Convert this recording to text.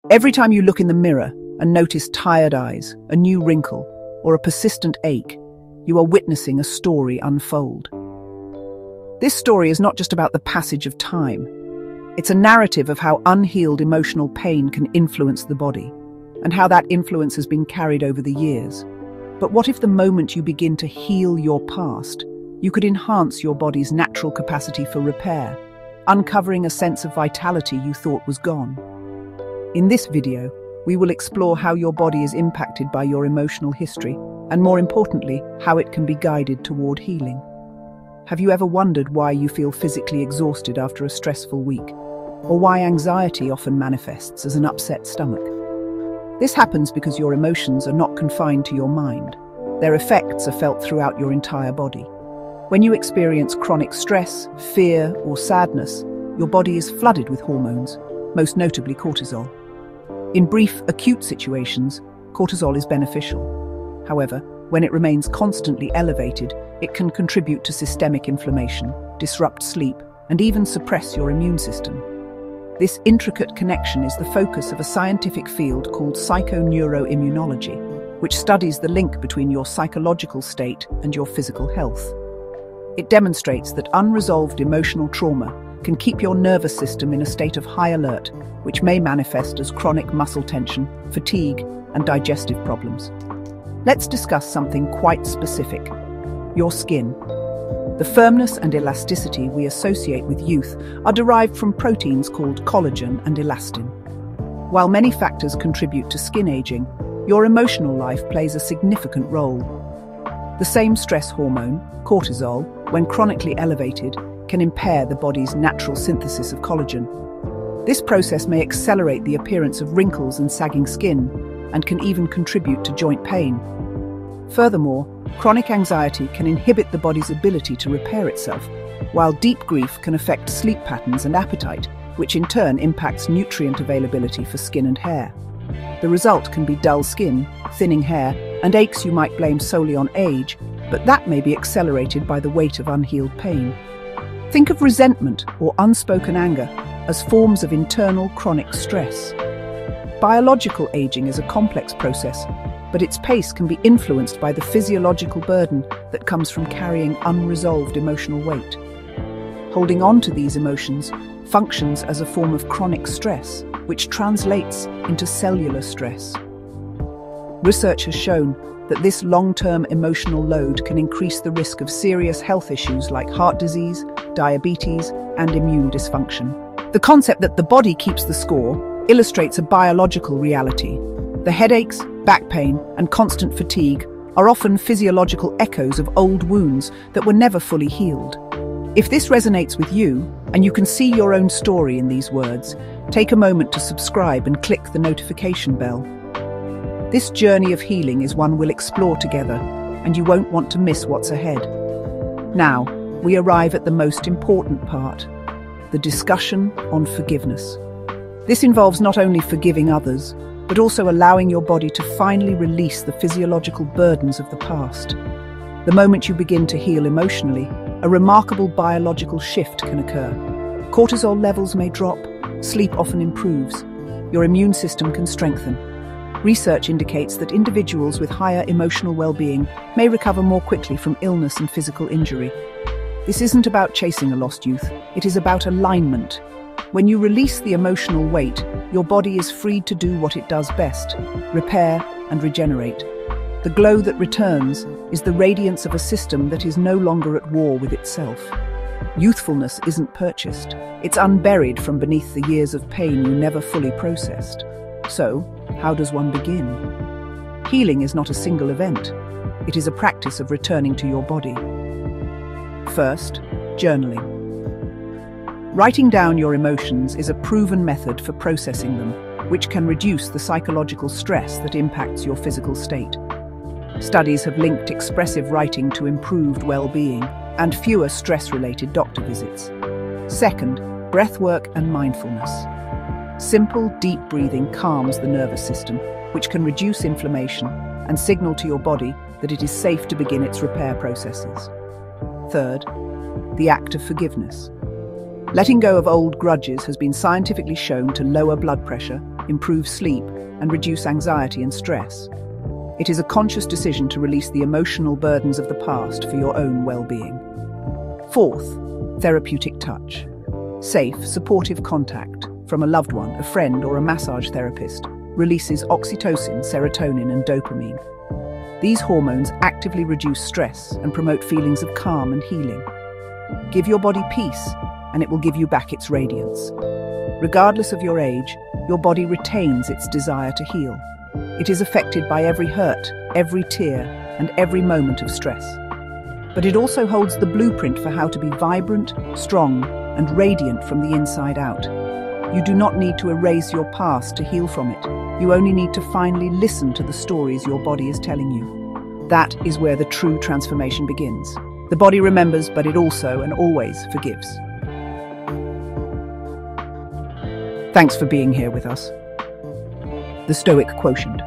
Every time you look in the mirror and notice tired eyes, a new wrinkle, or a persistent ache, you are witnessing a story unfold. This story is not just about the passage of time. It's a narrative of how unhealed emotional pain can influence the body, and how that influence has been carried over the years. But what if the moment you begin to heal your past, you could enhance your body's natural capacity for repair, uncovering a sense of vitality you thought was gone? In this video, we will explore how your body is impacted by your emotional history, and more importantly, how it can be guided toward healing. Have you ever wondered why you feel physically exhausted after a stressful week? Or why anxiety often manifests as an upset stomach? This happens because your emotions are not confined to your mind. Their effects are felt throughout your entire body. When you experience chronic stress, fear, or sadness, your body is flooded with hormones, most notably cortisol. In brief, acute situations, cortisol is beneficial. However, when it remains constantly elevated, it can contribute to systemic inflammation, disrupt sleep, and even suppress your immune system. This intricate connection is the focus of a scientific field called psychoneuroimmunology, which studies the link between your psychological state and your physical health. It demonstrates that unresolved emotional trauma can keep your nervous system in a state of high alert, which may manifest as chronic muscle tension, fatigue, and digestive problems. Let's discuss something quite specific: your skin. The firmness and elasticity we associate with youth are derived from proteins called collagen and elastin. While many factors contribute to skin aging, your emotional life plays a significant role. The same stress hormone, cortisol, when chronically elevated, can impair the body's natural synthesis of collagen. This process may accelerate the appearance of wrinkles and sagging skin, and can even contribute to joint pain. Furthermore, chronic anxiety can inhibit the body's ability to repair itself, while deep grief can affect sleep patterns and appetite, which in turn impacts nutrient availability for skin and hair. The result can be dull skin, thinning hair, and aches you might blame solely on age, but that may be accelerated by the weight of unhealed pain. Think of resentment or unspoken anger as forms of internal chronic stress. Biological aging is a complex process, but its pace can be influenced by the physiological burden that comes from carrying unresolved emotional weight. Holding on to these emotions functions as a form of chronic stress, which translates into cellular stress. Research has shown that this long-term emotional load can increase the risk of serious health issues like heart disease, diabetes, and immune dysfunction. The concept that the body keeps the score illustrates a biological reality. The headaches, back pain, and constant fatigue are often physiological echoes of old wounds that were never fully healed. If this resonates with you, and you can see your own story in these words, take a moment to subscribe and click the notification bell. This journey of healing is one we'll explore together, and you won't want to miss what's ahead. Now, we arrive at the most important part, the discussion on forgiveness. This involves not only forgiving others, but also allowing your body to finally release the physiological burdens of the past. The moment you begin to heal emotionally, a remarkable biological shift can occur. Cortisol levels may drop, sleep often improves, your immune system can strengthen. Research indicates that individuals with higher emotional well-being may recover more quickly from illness and physical injury. This isn't about chasing a lost youth, it is about alignment. When you release the emotional weight, your body is freed to do what it does best: repair and regenerate. The glow that returns is the radiance of a system that is no longer at war with itself. Youthfulness isn't purchased, it's unburied from beneath the years of pain you never fully processed. So, how does one begin? Healing is not a single event. It is a practice of returning to your body. First, journaling. Writing down your emotions is a proven method for processing them, which can reduce the psychological stress that impacts your physical state. Studies have linked expressive writing to improved well-being and fewer stress-related doctor visits. Second, breathwork and mindfulness. Simple, deep breathing calms the nervous system, which can reduce inflammation and signal to your body that it is safe to begin its repair processes. Third, the act of forgiveness. Letting go of old grudges has been scientifically shown to lower blood pressure, improve sleep, and reduce anxiety and stress. It is a conscious decision to release the emotional burdens of the past for your own well-being. Fourth, therapeutic touch. Safe, supportive contact from a loved one, a friend, or a massage therapist releases oxytocin, serotonin, and dopamine. These hormones actively reduce stress and promote feelings of calm and healing. Give your body peace, and it will give you back its radiance. Regardless of your age, your body retains its desire to heal. It is affected by every hurt, every tear, and every moment of stress. But it also holds the blueprint for how to be vibrant, strong, and radiant from the inside out. You do not need to erase your past to heal from it. You only need to finally listen to the stories your body is telling you. That is where the true transformation begins. The body remembers, but it also and always forgives. Thanks for being here with us. The Stoic Quotient.